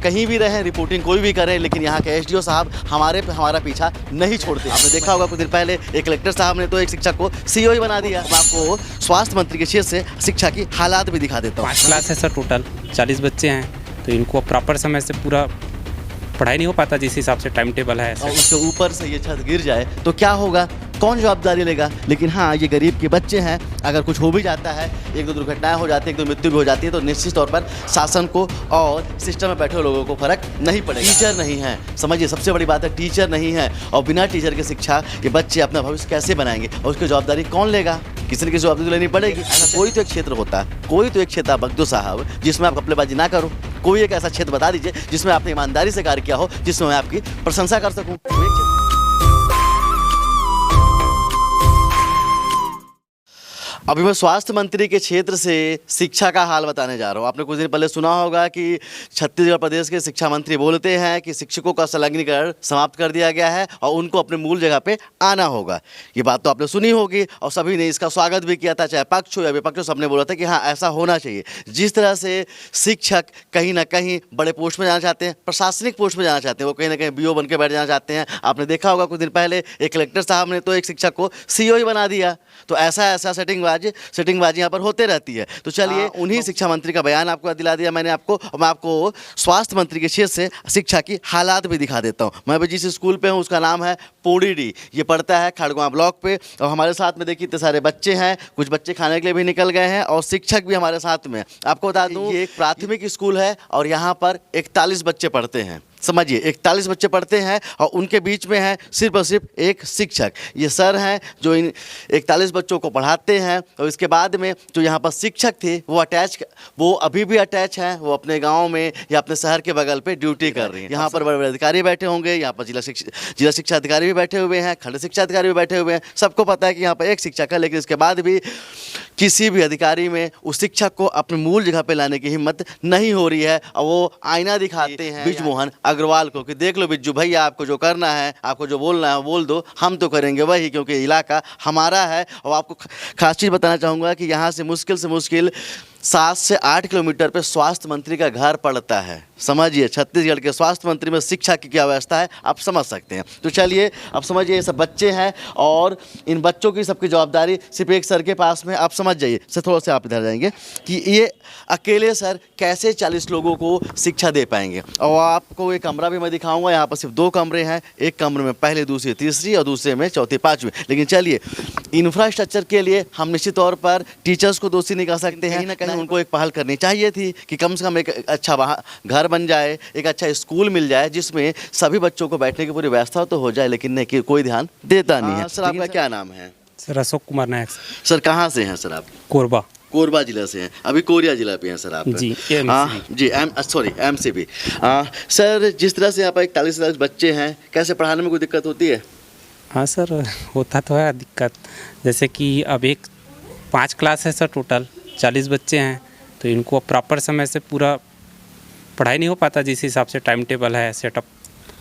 कहीं भी रहें, रिपोर्टिंग कोई भी करें, लेकिन यहाँ के एसडीओ साहब हमारा पीछा नहीं छोड़ते। आपने देखा होगा कुछ दिन पहले एक कलेक्टर साहब ने तो एक शिक्षक को सीईओ ही बना दिया। मैं आपको स्वास्थ्य मंत्री के क्षेत्र से शिक्षा की हालात भी दिखा देता हूँ। 5 क्लास है सर, टोटल 40 बच्चे हैं, तो इनको प्रॉपर समय से पूरा पढ़ाई नहीं हो पाता जिस हिसाब से टाइम टेबल है। और उसके ऊपर से ये छत गिर जाए तो क्या होगा, कौन जवाबदारी लेगा? लेकिन हाँ, ये गरीब के बच्चे हैं, अगर कुछ हो भी जाता है, एक दो दुर्घटनाएं हो जाती है, एक दो मृत्यु भी हो जाती है, तो निश्चित तौर पर शासन को और सिस्टम में बैठे लोगों को फर्क नहीं पड़ेगा। टीचर नहीं है, समझिए सबसे बड़ी बात है, टीचर नहीं है। और बिना टीचर की शिक्षा ये बच्चे अपना भविष्य कैसे बनाएंगे और उसकी जवाबदारी कौन लेगा? किसी न किसी जवाबदारी लेनी पड़ेगी। ऐसा कोई तो एक क्षेत्र होता है, कोई तो एक क्षेत्र आप बख्दो साहब जिसमें आप कपलेबाजी ना करो। कोई एक ऐसा क्षेत्र बता दीजिए जिसमें आपने ईमानदारी से कार्य किया हो, जिसमें मैं आपकी प्रशंसा कर सकूं। अभी मैं स्वास्थ्य मंत्री के क्षेत्र से शिक्षा का हाल बताने जा रहा हूँ। आपने कुछ दिन पहले सुना होगा कि छत्तीसगढ़ प्रदेश के शिक्षा मंत्री बोलते हैं कि शिक्षकों का संलग्नीकरण समाप्त कर दिया गया है और उनको अपने मूल जगह पे आना होगा। ये बात तो आपने सुनी होगी और सभी ने इसका स्वागत भी किया था, चाहे पक्ष हो या विपक्ष हो, सबने बोला था कि हाँ ऐसा होना चाहिए। जिस तरह से शिक्षक कहीं ना कहीं बड़े पोस्ट में जाना चाहते हैं, प्रशासनिक पोस्ट में जाना चाहते हैं, वो कहीं ना कहीं बीओ बन के बैठ जाना चाहते हैं। आपने देखा होगा कुछ दिन पहले एक कलेक्टर साहब ने तो एक शिक्षक को सीईओ ही बना दिया। तो ऐसा सेटिंगबाजी यहाँ पर होते रहती है। तो चलिए उन्हीं शिक्षा मंत्री का बयान आपको दिला दिया मैंने आपको, और मैं आपको स्वास्थ्य मंत्री के क्षेत्र से शिक्षा की हालात भी दिखा देता हूँ। मैं भी जिस स्कूल पे हूँ उसका नाम है पोड़ीडी, ये पड़ता है खड़गवां ब्लॉक पे। और हमारे साथ में देखिए इतने सारे बच्चे हैं, कुछ बच्चे खाने के लिए भी निकल गए हैं और शिक्षक भी हमारे साथ में। आपको बता दूँ ये एक प्राथमिक स्कूल है और यहाँ पर 41 बच्चे पढ़ते हैं। समझिए 41 बच्चे पढ़ते हैं और उनके बीच में है सिर्फ और सिर्फ एक शिक्षक। ये सर हैं जो इन 41 बच्चों को पढ़ाते हैं। और इसके बाद में जो यहाँ पर शिक्षक थे वो अभी भी अटैच हैं, वो अपने गांव में या अपने शहर के बगल पे ड्यूटी कर रही हैं। यहाँ पर बड़े बड़े अधिकारी बैठे होंगे, यहाँ पर जिला शिक्षा अधिकारी भी बैठे हुए हैं, खंड शिक्षा अधिकारी भी बैठे हुए हैं। सबको पता है कि यहाँ पर एक शिक्षक है, लेकिन इसके बाद भी किसी भी अधिकारी में उस शिक्षक को अपने मूल जगह पे लाने की हिम्मत नहीं हो रही है। और वो आईना दिखाते हैं बृजमोहन अग्रवाल को कि देख लो बिज्जू भैया, आपको जो करना है, आपको जो बोलना है बोल दो, हम तो करेंगे वही, क्योंकि इलाका हमारा है। और आपको खास चीज़ बताना चाहूँगा कि यहाँ से मुश्किल 7 से 8 किलोमीटर पे स्वास्थ्य मंत्री का घर पड़ता है। समझिए छत्तीसगढ़ के स्वास्थ्य मंत्री में शिक्षा की क्या व्यवस्था है, आप समझ सकते हैं। तो चलिए अब समझिए ये सब बच्चे हैं और इन बच्चों की सबकी जवाबदारी सिर्फ एक सर के पास में। आप समझ जाइए सर, थोड़ा सा आप इधर जाएंगे कि ये अकेले सर कैसे 40 लोगों को शिक्षा दे पाएंगे। और आपको एक कमरा भी मैं दिखाऊंगा। यहाँ पर सिर्फ 2 कमरे हैं, एक कमरे में पहले, दूसरी, तीसरी और दूसरे में चौथी, पाँचवीं। लेकिन चलिए इंफ्रास्ट्रक्चर के लिए हम निश्चित तौर पर टीचर्स को दोषी नहीं कह सकते हैं। कहीं उनको एक पहल करनी चाहिए थी कि कम से कम एक अच्छा घर बन जाए, एक अच्छा स्कूल मिल जाए जिसमें सभी बच्चों को बैठने की पूरी व्यवस्था तो हो जाए, लेकिन नहीं कि कोई ध्यान देता नहीं है। सर आपका क्या नाम है? सर अशोक कुमार नायक। सर कहाँ से हैं सर आप? कोरबा जिला से हैं। अभी कोरिया जिला पे हैं सर आप? जी MCB। सर जिस तरह से यहाँ पर 41 बच्चे हैं, कैसे पढ़ाने में कोई दिक्कत होती है? हाँ सर, होता तो है दिक्कत। जैसे कि अब 5 क्लास है सर, टोटल 40 बच्चे हैं, तो इनको प्रॉपर समय से पूरा पढ़ाई नहीं हो पाता जिस हिसाब से टाइम टेबल है सेटअप,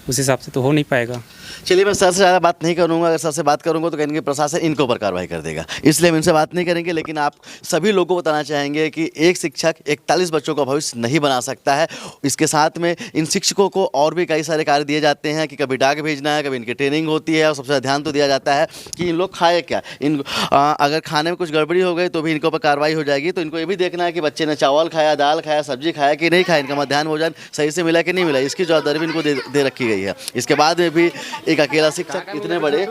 उस हिसाब से तो हो नहीं पाएगा। चलिए मैं सर से ज़्यादा बात नहीं करूंगा। अगर सर से बात करूंगा तो कहेंगे प्रशासन इनके ऊपर कार्रवाई कर देगा, इसलिए हम इनसे बात नहीं करेंगे। लेकिन आप सभी लोगों को बताना चाहेंगे कि एक शिक्षक 41 बच्चों का भविष्य नहीं बना सकता है। इसके साथ में इन शिक्षकों को और भी कई सारे कार्य दिए जाते हैं कि कभी डाक भेजना है, कभी इनकी ट्रेनिंग होती है और सबसे ज़्यादा ध्यान तो दिया जाता है कि इन लोग खाए क्या। अगर खाने में कुछ गड़बड़ी हो गई तो भी इनके ऊपर कार्रवाई हो जाएगी। तो इनको ये भी देखना है कि बच्चे ने चावल खाया, दाल खाया, सब्जी खाया कि नहीं खाया, इनका मध्याह्न भोजन सही से मिला कि नहीं मिला, इसकी जवाबदारी भी इनको दे रखी गई है। इसके बाद में भी एक अकेला शिक्षक इतने बड़े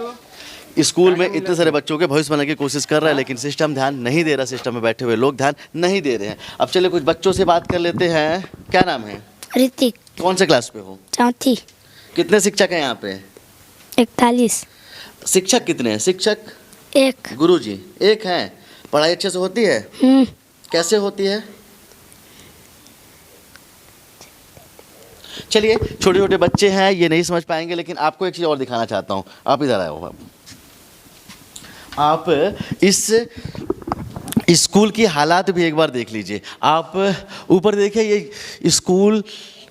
स्कूल में इतने सारे बच्चों के भविष्य बनाने की कोशिश कर रहा है, लेकिन सिस्टम ध्यान नहीं दे रहा, सिस्टम में बैठे हुए लोग ध्यान नहीं दे रहे हैं। अब चलिए कुछ बच्चों से बात कर लेते हैं। क्या नाम है? ऋतिक। कौन से क्लास पे हो? चौथी। कितने शिक्षक हैं यहाँ पे? 41। शिक्षक कितने हैं? शिक्षक 1। गुरुजी 1 हैं। पढ़ाई अच्छे से होती है? कैसे होती है? चलिए छोटे छोटे बच्चे हैं, ये नहीं समझ पाएंगे, लेकिन आपको एक चीज़ और दिखाना चाहता हूँ। आप इधर आए हो। आप इस स्कूल की हालात भी एक बार देख लीजिए। आप ऊपर देखिए, ये स्कूल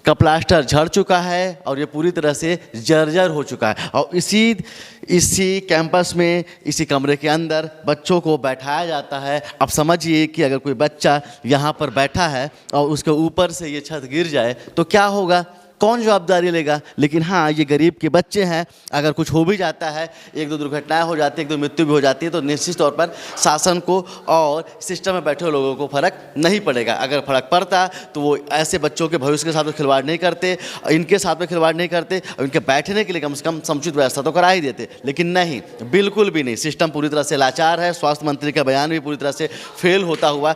का प्लास्टर झड़ चुका है और ये पूरी तरह से जर्जर हो चुका है। और इसी कैंपस में, इसी कमरे के अंदर बच्चों को बैठाया जाता है। अब समझिए कि अगर कोई बच्चा यहाँ पर बैठा है और उसके ऊपर से ये छत गिर जाए तो क्या होगा, कौन जवाबदारी लेगा। लेकिन हाँ, ये गरीब के बच्चे हैं, अगर कुछ हो भी जाता है, एक दो दुर्घटनाएं हो जाती है, एक दो मृत्यु भी हो जाती है, तो निश्चित तौर पर शासन को और सिस्टम में बैठे लोगों को फर्क नहीं पड़ेगा। अगर फर्क पड़ता तो वो ऐसे बच्चों के भविष्य के साथ में खिलवाड़ नहीं करते, इनके साथ में खिलवाड़ नहीं करते, और इनके बैठने के लिए कम से कम समुचित व्यवस्था तो करा ही देते। लेकिन नहीं, बिल्कुल भी नहीं। सिस्टम पूरी तरह से लाचार है। स्वास्थ्य मंत्री का बयान भी पूरी तरह से फेल होता हुआ,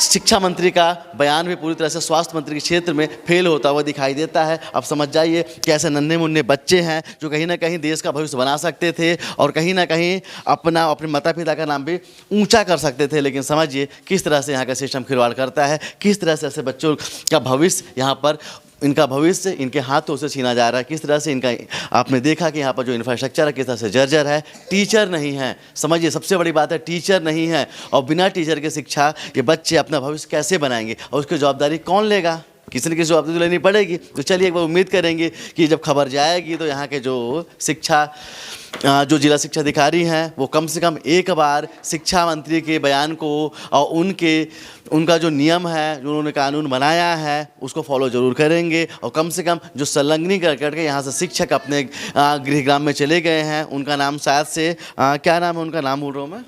शिक्षा मंत्री का बयान भी पूरी तरह से स्वास्थ्य मंत्री के क्षेत्र में फेल होता हुआ दिखाई देता है। अब समझ जाइए कि ऐसे नन्हे मुन्ने बच्चे हैं जो कहीं ना कहीं देश का भविष्य बना सकते थे और कहीं ना कहीं अपने माता पिता का नाम भी ऊंचा कर सकते थे। लेकिन समझिए किस तरह से यहाँ का सिस्टम खिलवाड़ करता है, किस तरह से ऐसे बच्चों का भविष्य यहाँ पर, इनका भविष्य इनके हाथों से छीना जा रहा है। किस तरह से इनका, आपने देखा कि यहाँ पर जो इंफ्रास्ट्रक्चर है किस तरह से जर्जर है। टीचर नहीं है, समझिए सबसे बड़ी बात है, टीचर नहीं है। और बिना टीचर के शिक्षा ये बच्चे अपना भविष्य कैसे बनाएंगे और उसकी जवाबदारी कौन लेगा, किसी न किसी जवाबदारी लेनी पड़ेगी। तो चलिए एक बार उम्मीद करेंगे कि जब खबर जाएगी तो यहाँ के जो जिला शिक्षा अधिकारी हैं वो कम से कम एक बार शिक्षा मंत्री के बयान को और उनका जो नियम है, जो उन्होंने कानून बनाया है, उसको फॉलो जरूर करेंगे। और कम से कम जो संलग्नी करके यहाँ से शिक्षक अपने गृहग्राम में चले गए हैं, उनका नाम शायद से क्या नाम है, उनका नाम भूल रहा हूँ मैं,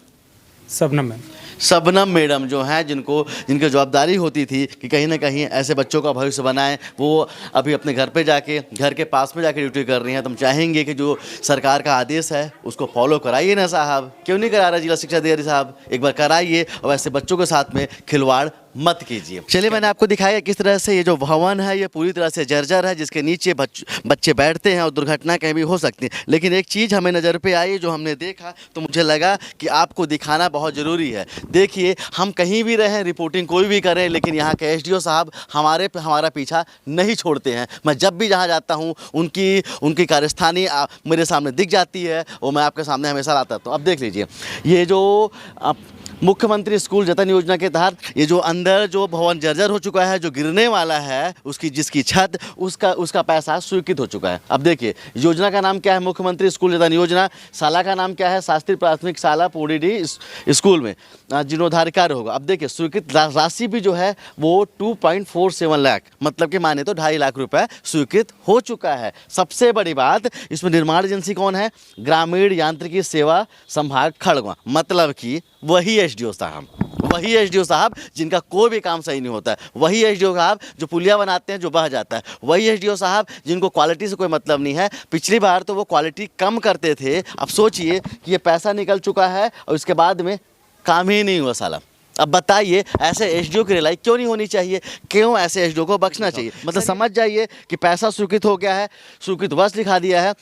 शबनम मैडम जो हैं, जिनकी जवाबदारी होती थी कि कहीं ना कहीं ऐसे बच्चों का भविष्य बनाएं, वो अभी अपने घर के पास में जाके ड्यूटी कर रही हैं। तो हम चाहेंगे कि जो सरकार का आदेश है उसको फॉलो कराइए ना साहब। क्यों नहीं करा रहा जिला शिक्षा अधिकारी साहब, एक बार कराइए और ऐसे बच्चों के साथ में खिलवाड़ मत कीजिए। चलिए मैंने आपको दिखाया किस तरह से ये जो भवन है ये पूरी तरह से जर्जर है, जिसके नीचे बच्चे बैठते हैं और दुर्घटना कहीं भी हो सकती है। लेकिन एक चीज़ हमें नज़र पे आई, जो हमने देखा तो मुझे लगा कि आपको दिखाना बहुत ज़रूरी है। देखिए, हम कहीं भी रहें, रिपोर्टिंग कोई भी करें, लेकिन यहाँ के एसडीओ साहब हमारा पीछा नहीं छोड़ते हैं। मैं जब भी जहाँ जाता हूँ उनकी कार्यस्थानी मेरे सामने दिख जाती है और मैं आपके सामने हमेशा लाता। तो अब देख लीजिए, ये जो मुख्यमंत्री स्कूल जतन योजना के तहत ये जो अंदर जो भवन जर्जर हो चुका है, जो गिरने वाला है, जिसकी छत, उसका पैसा स्वीकृत हो चुका है। अब देखिए, योजना का नाम क्या है, मुख्यमंत्री स्कूल जतन योजना। शाला का नाम क्या है, शास्त्री प्राथमिक शाला पोडीडी स्कूल में जीर्णोद्धार कार्य होगा। अब देखिए, स्वीकृत राशि भी जो है वो 2.47 लाख, मतलब कि माने तो 2.5 लाख रुपए स्वीकृत हो चुका है। सबसे बड़ी बात, इसमें निर्माण एजेंसी कौन है, ग्रामीण यांत्रिकी सेवा संभाग खड़गवां, मतलब कि वही एसडीओ साहब जिनका कोई भी काम सही नहीं होता है, वही एसडीओ साहब जो पुलिया बनाते हैं जो बह जाता है, वही एसडीओ साहब जिनको क्वालिटी से कोई मतलब नहीं है। पिछली बार तो वो क्वालिटी कम करते थे, अब सोचिए कि ये पैसा निकल चुका है और इसके बाद में काम ही नहीं हुआ साला। अब बताइए, ऐसे एसडीओ की रिलाई क्यों नहीं होनी चाहिए, क्यों ऐसे एसडीओ को बख्शना चाहिए। मतलब समझ जाइए कि पैसा स्वीकृत हो गया है, स्वीकृत वर्ष लिखा दिया है,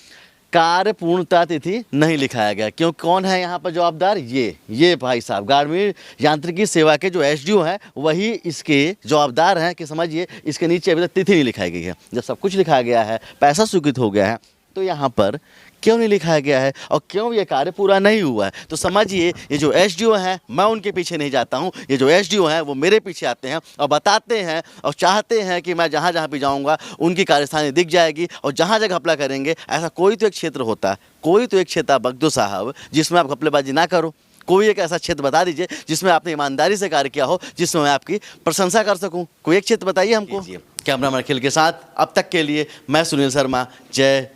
कार्य पूर्णता तिथि नहीं लिखाया गया। क्यों, कौन है यहाँ पर जवाबदार, ये भाई साहब ग्रामीण यांत्रिकी सेवा के जो एसडीओ हैं वही इसके जवाबदार हैं कि समझिए इसके नीचे अभी तक तिथि नहीं लिखाई गई है। जब सब कुछ लिखा गया है, पैसा स्वीकृत हो गया है, तो यहाँ पर क्यों नहीं लिखाया गया है और क्यों ये कार्य पूरा नहीं हुआ है। तो समझिए, ये जो एसडीओ हैं, मैं उनके पीछे नहीं जाता हूँ, ये जो एसडीओ हैं वो मेरे पीछे आते हैं और बताते हैं और चाहते हैं कि मैं जहाँ जहाँ भी जाऊँगा उनकी कार्यस्थानी दिख जाएगी और जहाँ जगह घपला करेंगे। ऐसा कोई तो एक क्षेत्र होता है, कोई तो एक क्षेत्र बगदो साहब जिसमें आप घपलेबाजी ना करो। कोई एक ऐसा क्षेत्र बता दीजिए जिसमें आपने ईमानदारी से कार्य किया हो, जिसमें मैं आपकी प्रशंसा कर सकूँ। कोई एक क्षेत्र बताइए हमको। कैमरामैन अखिल के साथ अब तक के लिए मैं सुनील शर्मा, जय